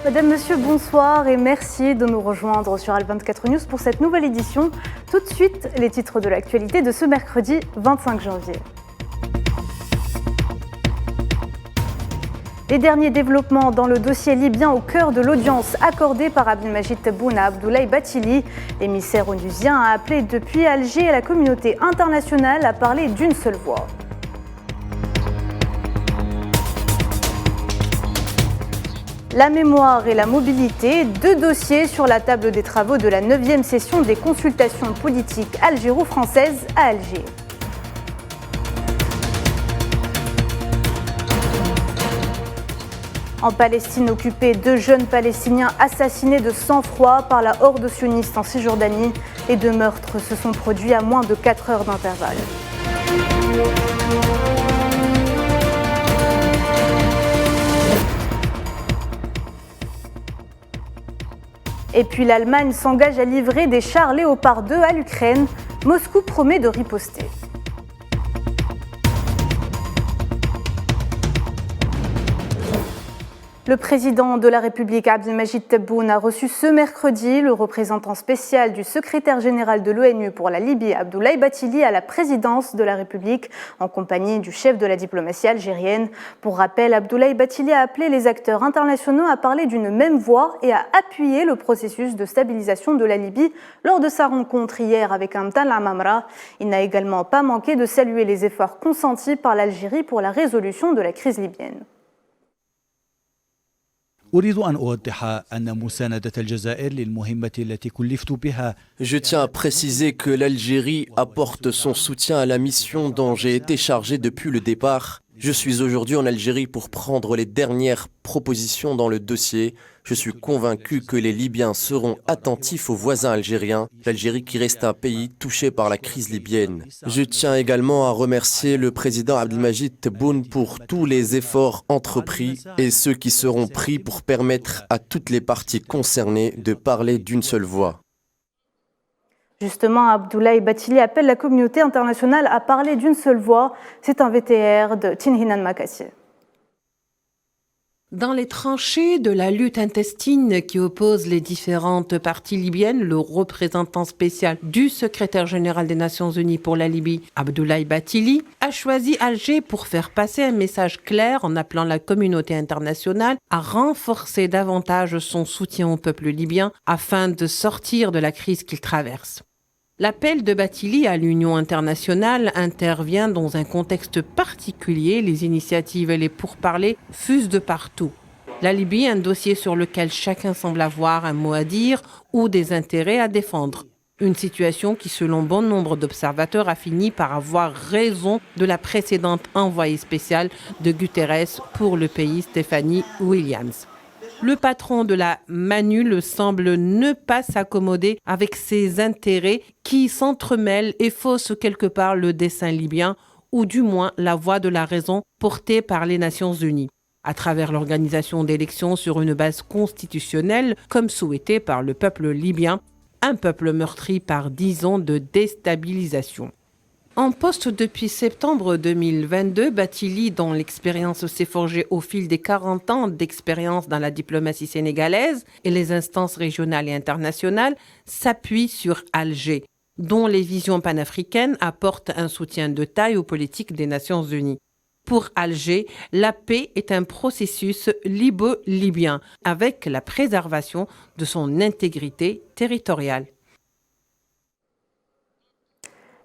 Madame, Monsieur, bonsoir et merci de nous rejoindre sur Al24 News pour cette nouvelle édition. Tout de suite, les titres de l'actualité de ce mercredi 25 janvier. Les derniers développements dans le dossier libyen au cœur de l'audience accordée par Abdelmajid Tebboune à Abdoulaye Bathily. L'émissaire onusien a appelé depuis Alger la communauté internationale à parler d'une seule voix. La mémoire et la mobilité, deux dossiers sur la table des travaux de la 9e session des consultations politiques algéro-françaises à Alger. En Palestine occupée, deux jeunes Palestiniens assassinés de sang-froid par la horde sioniste en Cisjordanie. Les deux meurtres se sont produits à moins de 4 heures d'intervalle. Et puis l'Allemagne s'engage à livrer des chars Léopard 2 à l'Ukraine. Moscou promet de riposter. Le président de la République, Abdelmajid Tebboune, a reçu ce mercredi le représentant spécial du secrétaire général de l'ONU pour la Libye, Abdoulaye Bathily, à la présidence de la République, en compagnie du chef de la diplomatie algérienne. Pour rappel, Abdoulaye Bathily a appelé les acteurs internationaux à parler d'une même voix et à appuyer le processus de stabilisation de la Libye lors de sa rencontre hier avec Amtan Lamamra. Il n'a également pas manqué de saluer les efforts consentis par l'Algérie pour la résolution de la crise libyenne. Je tiens à préciser que l'Algérie apporte son soutien à la mission dont j'ai été chargé depuis le départ. Je suis aujourd'hui en Algérie pour prendre les dernières propositions dans le dossier. Je suis convaincu que les Libyens seront attentifs aux voisins algériens, l'Algérie qui reste un pays touché par la crise libyenne. Je tiens également à remercier le président Abdelmajid Tebboune pour tous les efforts entrepris et ceux qui seront pris pour permettre à toutes les parties concernées de parler d'une seule voix. Justement, Abdoulaye Bathily appelle la communauté internationale à parler d'une seule voix. C'est un VTR de Tinhinan Makassi. Dans les tranchées de la lutte intestine qui oppose les différentes parties libyennes, le représentant spécial du secrétaire général des Nations Unies pour la Libye, Abdoulaye Bathily, a choisi Alger pour faire passer un message clair en appelant la communauté internationale à renforcer davantage son soutien au peuple libyen afin de sortir de la crise qu'il traverse. L'appel de Bathily à l'Union internationale intervient dans un contexte particulier. Les initiatives et les pourparlers fusent de partout. La Libye, un dossier sur lequel chacun semble avoir un mot à dire ou des intérêts à défendre. Une situation qui, selon bon nombre d'observateurs, a fini par avoir raison de la précédente envoyée spéciale de Guterres pour le pays, Stephanie Williams. Le patron de la MANUL semble ne pas s'accommoder avec ses intérêts qui s'entremêlent et faussent quelque part le dessein libyen, ou du moins la voix de la raison portée par les Nations Unies, à travers l'organisation d'élections sur une base constitutionnelle, comme souhaité par le peuple libyen, un peuple meurtri par 10 ans de déstabilisation. En poste depuis septembre 2022, Bathily, dont l'expérience s'est forgée au fil des 40 ans d'expérience dans la diplomatie sénégalaise et les instances régionales et internationales, s'appuie sur Alger, dont les visions panafricaines apportent un soutien de taille aux politiques des Nations Unies. Pour Alger, la paix est un processus libo-libyen, avec la préservation de son intégrité territoriale.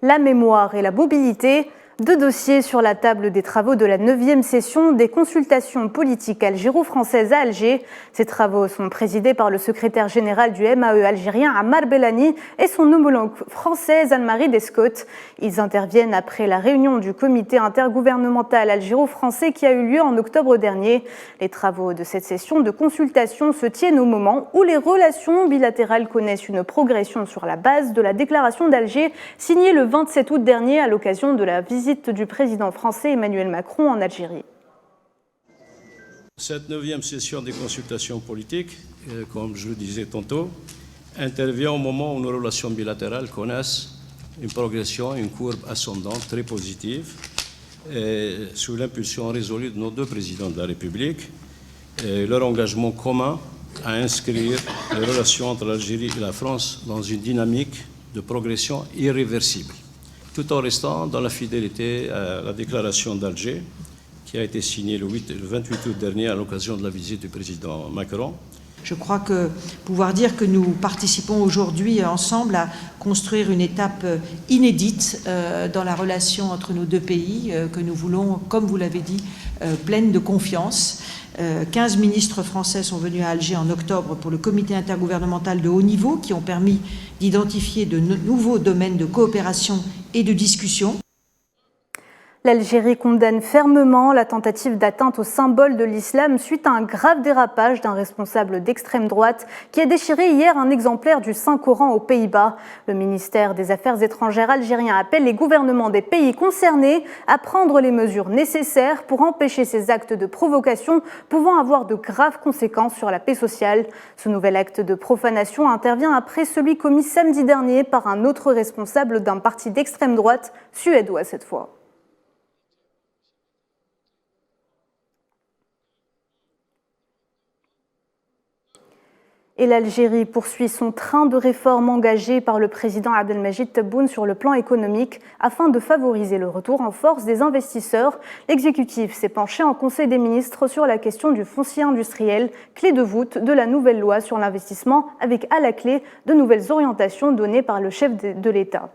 La mémoire et la mobilité, deux dossiers sur la table des travaux de la 9e session des consultations politiques algéro-françaises à Alger. Ces travaux sont présidés par le secrétaire général du MAE algérien Ammar Bellani et son homologue française Anne-Marie Descotes. Ils interviennent après la réunion du comité intergouvernemental algéro-français qui a eu lieu en octobre dernier. Les travaux de cette session de consultation se tiennent au moment où les relations bilatérales connaissent une progression sur la base de la déclaration d'Alger signée le 27 août dernier à l'occasion de la visite du président français Emmanuel Macron en Algérie. Cette 9e session des consultations politiques, comme je le disais tantôt, intervient au moment où nos relations bilatérales connaissent une progression, une courbe ascendante très positive, sous l'impulsion résolue de nos deux présidents de la République. Leur engagement commun à inscrire les relations entre l'Algérie et la France dans une dynamique de progression irréversible, tout en restant dans la fidélité à la déclaration d'Alger, qui a été signée le 28 août dernier à l'occasion de la visite du président Macron. Je crois que pouvoir dire que nous participons aujourd'hui ensemble à construire une étape inédite dans la relation entre nos deux pays, que nous voulons, comme vous l'avez dit, pleine de confiance. 15 ministres français sont venus à Alger en octobre pour le comité intergouvernemental de haut niveau qui ont permis d'identifier de nouveaux domaines de coopération et de discussion. L'Algérie condamne fermement la tentative d'atteinte au symbole de l'islam suite à un grave dérapage d'un responsable d'extrême droite qui a déchiré hier un exemplaire du Saint-Coran aux Pays-Bas. Le ministère des Affaires étrangères algérien appelle les gouvernements des pays concernés à prendre les mesures nécessaires pour empêcher ces actes de provocation pouvant avoir de graves conséquences sur la paix sociale. Ce nouvel acte de profanation intervient après celui commis samedi dernier par un autre responsable d'un parti d'extrême droite, suédois cette fois. Et l'Algérie poursuit son train de réformes engagé par le président Abdelmajid Tebboune sur le plan économique afin de favoriser le retour en force des investisseurs. L'exécutif s'est penché en Conseil des ministres sur la question du foncier industriel, clé de voûte de la nouvelle loi sur l'investissement, avec à la clé de nouvelles orientations données par le chef de l'État.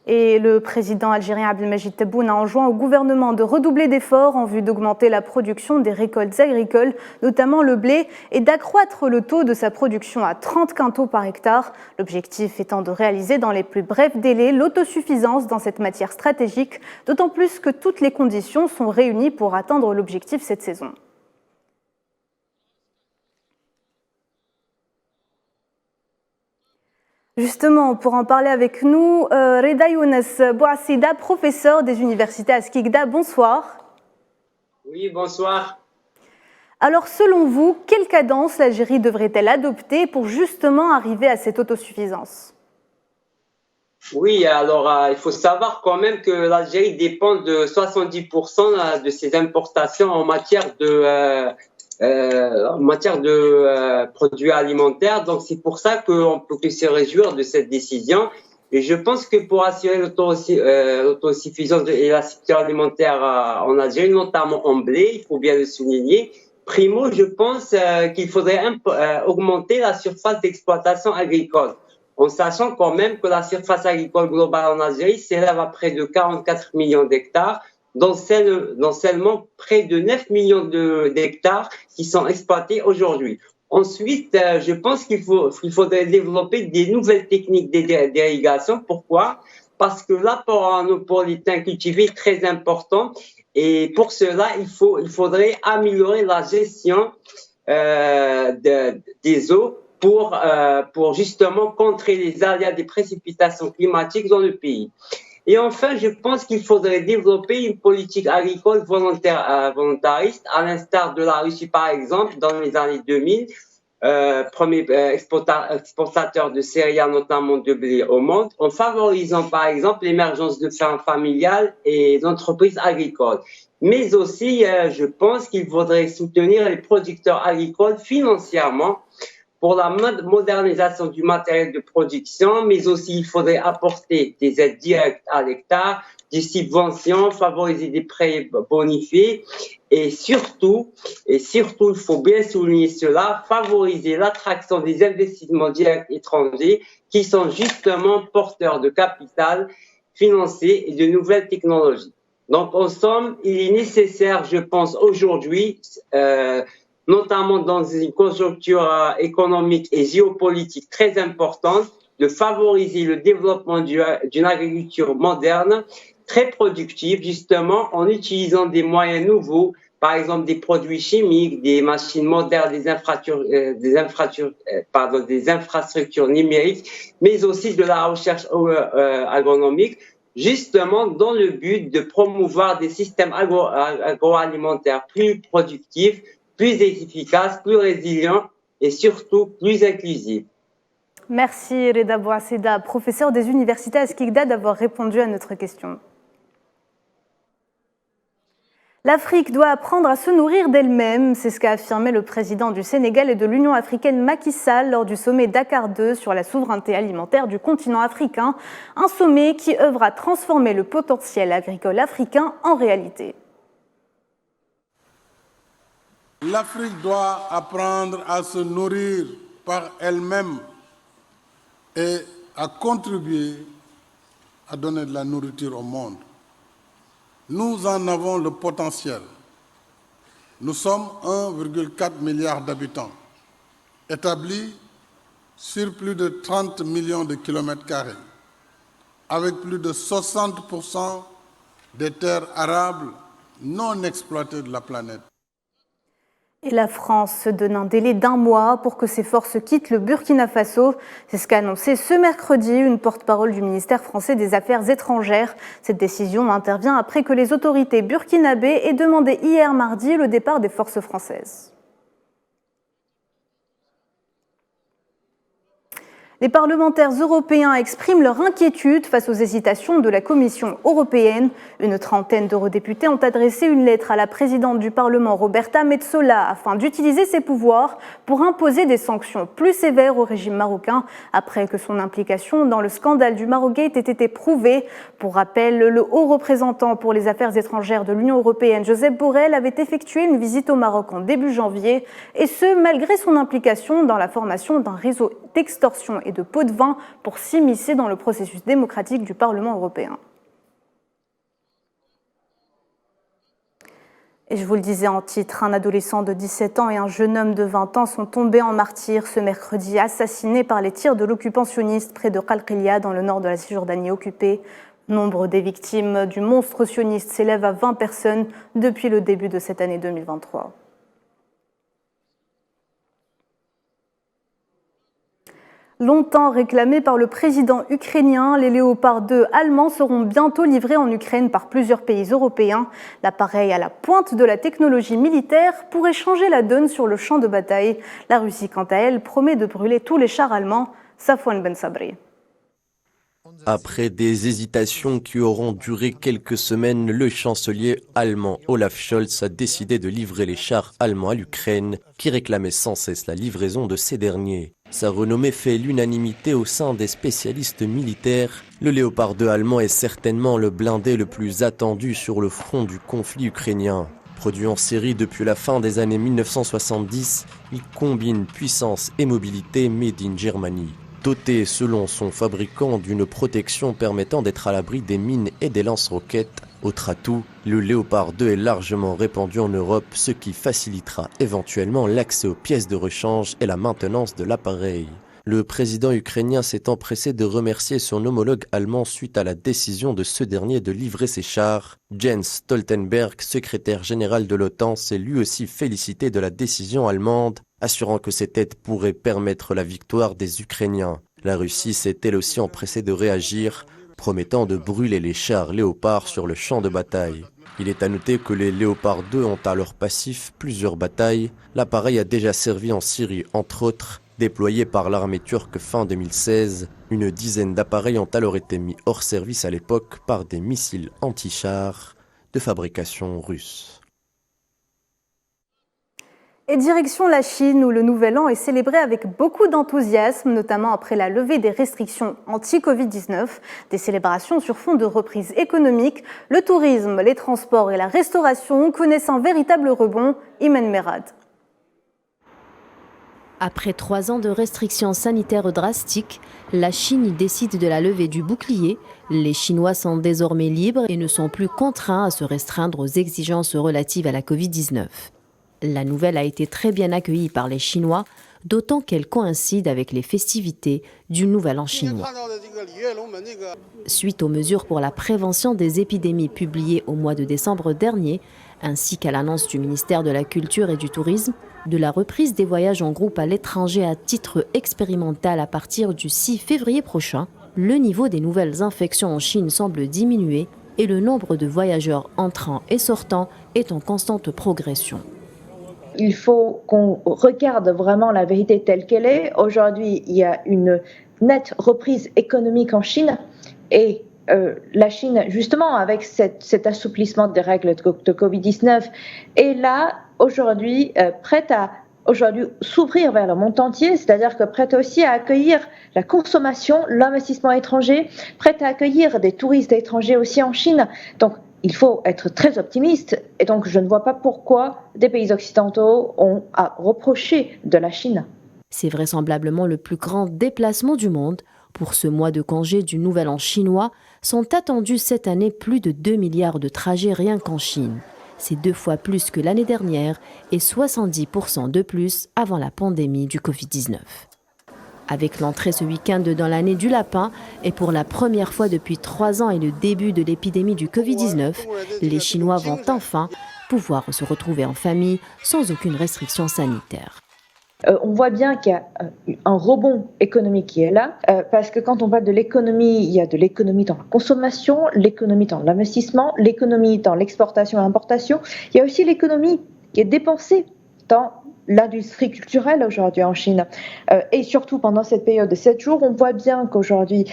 Et le président algérien Abdelmajid Tebboune a enjoint au gouvernement de redoubler d'efforts en vue d'augmenter la production des récoltes agricoles, notamment le blé, et d'accroître le taux de sa production à 30 quintaux par hectare. L'objectif étant de réaliser dans les plus brefs délais l'autosuffisance dans cette matière stratégique, d'autant plus que toutes les conditions sont réunies pour atteindre l'objectif cette saison. Justement, pour en parler avec nous, Reda Younes Bouassida, professeur des universités à Skikda, bonsoir. Oui, bonsoir. Alors, selon vous, quelle cadence l'Algérie devrait-elle adopter pour justement arriver à cette autosuffisance? Oui, alors il faut savoir quand même que l'Algérie dépend de 70% de ses importations en matière de produits alimentaires. Donc, c'est pour ça qu'on peut que se réjouir de cette décision. Et je pense que pour assurer l'autosuffisance et la sécurité alimentaire en Algérie, notamment en blé, il faut bien le souligner. Primo, je pense qu'il faudrait augmenter la surface d'exploitation agricole, en sachant quand même que la surface agricole globale en Algérie s'élève à près de 44 millions d'hectares, dont seulement près de 9 millions d'hectares qui sont exploités aujourd'hui. Ensuite, je pense qu'il faudrait développer des nouvelles techniques d'irrigation. Pourquoi? Parce que l'apport en eau pour les terres cultivées est très important. Et pour cela, il faudrait améliorer la gestion des eaux pour justement contrer les aléas des précipitations climatiques dans le pays. Et enfin, je pense qu'il faudrait développer une politique agricole volontariste, à l'instar de la Russie, par exemple, dans les années 2000, premier exportateur de céréales, notamment de blé au monde, en favorisant, par exemple, l'émergence de fermes familiales et d'entreprises agricoles. Mais aussi, je pense qu'il faudrait soutenir les producteurs agricoles financièrement pour la modernisation du matériel de production, mais aussi il faudrait apporter des aides directes à l'hectare, des subventions, favoriser des prêts bonifiés et surtout, il faut bien souligner cela, favoriser l'attraction des investissements directs étrangers qui sont justement porteurs de capital financier et de nouvelles technologies. Donc, en somme, il est nécessaire, je pense, aujourd'hui, notamment dans une conjoncture économique et géopolitique très importante, de favoriser le développement d'une agriculture moderne, très productive, justement, en utilisant des moyens nouveaux, par exemple des produits chimiques, des machines modernes, des infrastructures numériques, mais aussi de la recherche agronomique, justement dans le but de promouvoir des systèmes agroalimentaires plus productifs, plus efficace, plus résilient et surtout plus inclusif. Merci Reda Bouassida, professeur des universités à Skikda, d'avoir répondu à notre question. L'Afrique doit apprendre à se nourrir d'elle-même, c'est ce qu'a affirmé le président du Sénégal et de l'Union africaine Macky Sall lors du sommet Dakar 2 sur la souveraineté alimentaire du continent africain, un sommet qui œuvre à transformer le potentiel agricole africain en réalité. L'Afrique doit apprendre à se nourrir par elle-même et à contribuer à donner de la nourriture au monde. Nous en avons le potentiel. Nous sommes 1,4 milliard d'habitants, établis sur plus de 30 millions de kilomètres carrés, avec plus de 60% des terres arables non exploitées de la planète. Et la France se donne un délai d'1 mois pour que ses forces quittent le Burkina Faso. C'est ce qu'a annoncé ce mercredi une porte-parole du ministère français des Affaires étrangères. Cette décision intervient après que les autorités burkinabées aient demandé hier mardi le départ des forces françaises. Les parlementaires européens expriment leur inquiétude face aux hésitations de la Commission européenne. Une trentaine d'eurodéputés ont adressé une lettre à la présidente du Parlement, Roberta Metsola, afin d'utiliser ses pouvoirs pour imposer des sanctions plus sévères au régime marocain, après que son implication dans le scandale du Marogate ait été prouvée. Pour rappel, le haut représentant pour les affaires étrangères de l'Union européenne, Josep Borrell, avait effectué une visite au Maroc en début janvier, et ce, malgré son implication dans la formation d'un réseau d'extorsion et de pots de vin pour s'immiscer dans le processus démocratique du Parlement européen. Et je vous le disais en titre, un adolescent de 17 ans et un jeune homme de 20 ans sont tombés en martyrs ce mercredi, assassinés par les tirs de l'occupant sioniste près de Qalqilia, dans le nord de la Cisjordanie occupée. Nombre des victimes du monstre sioniste s'élève à 20 personnes depuis le début de cette année 2023. Longtemps réclamés par le président ukrainien, les Léopard 2 allemands seront bientôt livrés en Ukraine par plusieurs pays européens. L'appareil à la pointe de la technologie militaire pourrait changer la donne sur le champ de bataille. La Russie, quant à elle, promet de brûler tous les chars allemands. Safwan Ben Sabri. Après des hésitations qui auront duré quelques semaines, le chancelier allemand Olaf Scholz a décidé de livrer les chars allemands à l'Ukraine, qui réclamait sans cesse la livraison de ces derniers. Sa renommée fait l'unanimité au sein des spécialistes militaires. Le Léopard 2 allemand est certainement le blindé le plus attendu sur le front du conflit ukrainien. Produit en série depuis la fin des années 1970, il combine puissance et mobilité made in Germany. Doté, selon son fabricant, d'une protection permettant d'être à l'abri des mines et des lance-roquettes. Autre atout, le Léopard 2 est largement répandu en Europe, ce qui facilitera éventuellement l'accès aux pièces de rechange et la maintenance de l'appareil. Le président ukrainien s'est empressé de remercier son homologue allemand suite à la décision de ce dernier de livrer ses chars. Jens Stoltenberg, secrétaire général de l'OTAN, s'est lui aussi félicité de la décision allemande, assurant que cette aide pourrait permettre la victoire des Ukrainiens. La Russie s'est elle aussi empressée de réagir, promettant de brûler les chars Léopard sur le champ de bataille. Il est à noter que les Léopard 2 ont à leur passif plusieurs batailles. L'appareil a déjà servi en Syrie, entre autres. Déployé par l'armée turque fin 2016, une dizaine d'appareils ont alors été mis hors service à l'époque par des missiles anti-chars de fabrication russe. Et direction la Chine, où le Nouvel An est célébré avec beaucoup d'enthousiasme, notamment après la levée des restrictions anti-Covid-19, des célébrations sur fond de reprise économique. Le tourisme, les transports et la restauration connaissent un véritable rebond. Imen Merad. Après 3 ans de restrictions sanitaires drastiques, la Chine y décide de la levée du bouclier. Les Chinois sont désormais libres et ne sont plus contraints à se restreindre aux exigences relatives à la Covid-19. La nouvelle a été très bien accueillie par les Chinois, d'autant qu'elle coïncide avec les festivités du Nouvel An chinois. Suite aux mesures pour la prévention des épidémies publiées au mois de décembre dernier, ainsi qu'à l'annonce du ministère de la Culture et du Tourisme, de la reprise des voyages en groupe à l'étranger à titre expérimental à partir du 6 février prochain, le niveau des nouvelles infections en Chine semble diminuer et le nombre de voyageurs entrants et sortants est en constante progression. Il faut qu'on regarde vraiment la vérité telle qu'elle est. Aujourd'hui, il y a une nette reprise économique en Chine et la Chine, justement, avec cet assouplissement des règles de Covid-19, est là aujourd'hui prête à s'ouvrir vers le monde entier, c'est-à-dire que prête aussi à accueillir la consommation, l'investissement étranger, prête à accueillir des touristes étrangers aussi en Chine. Donc, il faut être très optimiste et donc je ne vois pas pourquoi des pays occidentaux ont à reprocher de la Chine. C'est vraisemblablement le plus grand déplacement du monde. Pour ce mois de congé du Nouvel An chinois, sont attendus cette année plus de 2 milliards de trajets rien qu'en Chine. C'est 2 fois plus que l'année dernière et 70% de plus avant la pandémie du Covid-19. Avec l'entrée ce week-end dans l'année du lapin et pour la première fois depuis 3 ans et le début de l'épidémie du Covid-19, les Chinois vont enfin pouvoir se retrouver en famille sans aucune restriction sanitaire. On voit bien qu'il y a un rebond économique qui est là, parce que quand on parle de l'économie, il y a de l'économie dans la consommation, l'économie dans l'investissement, l'économie dans l'exportation et l'importation. Il y a aussi l'économie qui est dépensée dans l'industrie culturelle aujourd'hui en Chine. Et surtout pendant cette période de 7 jours, on voit bien qu'aujourd'hui,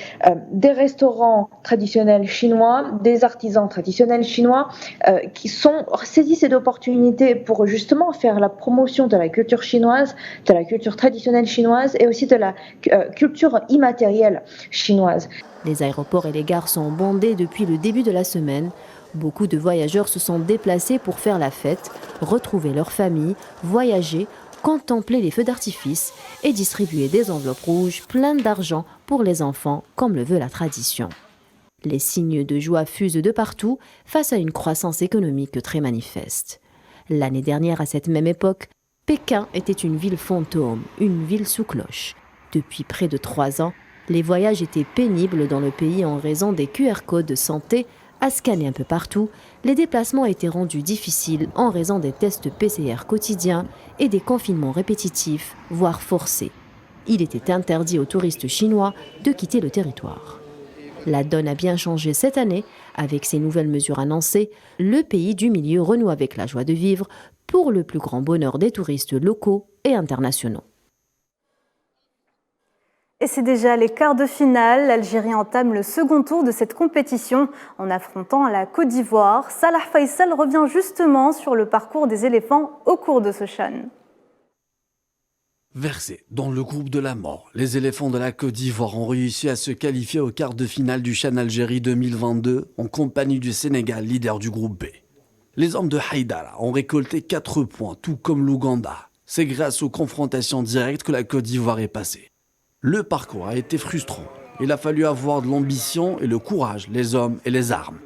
des restaurants traditionnels chinois, des artisans traditionnels chinois qui saisissent cette opportunité pour justement faire la promotion de la culture chinoise, de la culture traditionnelle chinoise et aussi de la culture immatérielle chinoise. Les aéroports et les gares sont bondés depuis le début de la semaine. Beaucoup de voyageurs se sont déplacés pour faire la fête, retrouver leur famille, voyager, contempler les feux d'artifice et distribuer des enveloppes rouges pleines d'argent pour les enfants, comme le veut la tradition. Les signes de joie fusent de partout face à une croissance économique très manifeste. L'année dernière, à cette même époque, Pékin était une ville fantôme, une ville sous cloche. Depuis près de 3 ans, les voyages étaient pénibles dans le pays en raison des QR codes de santé à scanner un peu partout. Les déplacements étaient rendus difficiles en raison des tests PCR quotidiens et des confinements répétitifs, voire forcés. Il était interdit aux touristes chinois de quitter le territoire. La donne a bien changé cette année. Avec ces nouvelles mesures annoncées, le pays du milieu renoue avec la joie de vivre pour le plus grand bonheur des touristes locaux et internationaux. Et c'est déjà les quarts de finale. L'Algérie entame le second tour de cette compétition en affrontant la Côte d'Ivoire. Salah Faisal revient justement sur le parcours des éléphants au cours de ce CHAN. Versés dans le groupe de la mort, les éléphants de la Côte d'Ivoire ont réussi à se qualifier au quart de finale du CHAN Algérie 2022 en compagnie du Sénégal, leader du groupe B. Les hommes de Haïdara ont récolté 4 points, tout comme l'Ouganda. C'est grâce aux confrontations directes que la Côte d'Ivoire est passée. Le parcours a été frustrant. Il a fallu avoir de l'ambition et le courage, les hommes et les armes.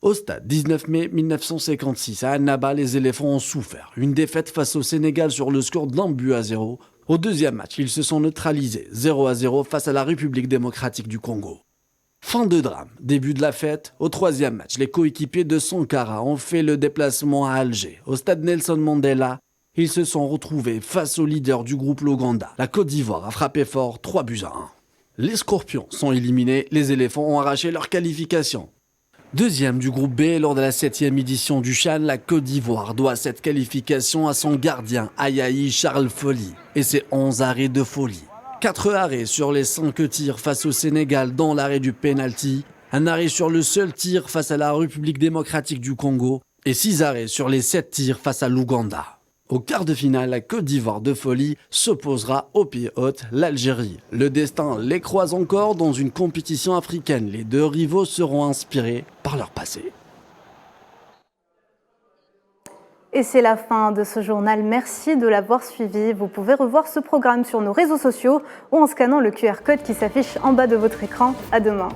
Au stade 19 mai 1956, à Annaba, les éléphants ont souffert. Une défaite face au Sénégal sur le score d'1-0. Au deuxième match, ils se sont neutralisés 0-0 face à la République démocratique du Congo. Fin de drame, début de la fête. Au troisième match, les coéquipiers de Sankara ont fait le déplacement à Alger. Au stade Nelson Mandela, ils se sont retrouvés face au leader du groupe l'Ouganda. La Côte d'Ivoire a frappé fort 3-1. Les Scorpions sont éliminés, les éléphants ont arraché leur qualification. Deuxième du groupe B, lors de la 7e édition du CHAN, la Côte d'Ivoire doit cette qualification à son gardien, Ayayi Charles Folly, et ses 11 arrêts de folie. 4 arrêts sur les 5 tirs face au Sénégal dans l'arrêt du penalty, un arrêt sur le seul tir face à la République démocratique du Congo, et 6 arrêts sur les 7 tirs face à l'Ouganda. Au quart de finale, la Côte d'Ivoire de folie s'opposera au pays hôte, l'Algérie. Le destin les croise encore dans une compétition africaine. Les deux rivaux seront inspirés par leur passé. Et c'est la fin de ce journal. Merci de l'avoir suivi. Vous pouvez revoir ce programme sur nos réseaux sociaux ou en scannant le QR code qui s'affiche en bas de votre écran. À demain.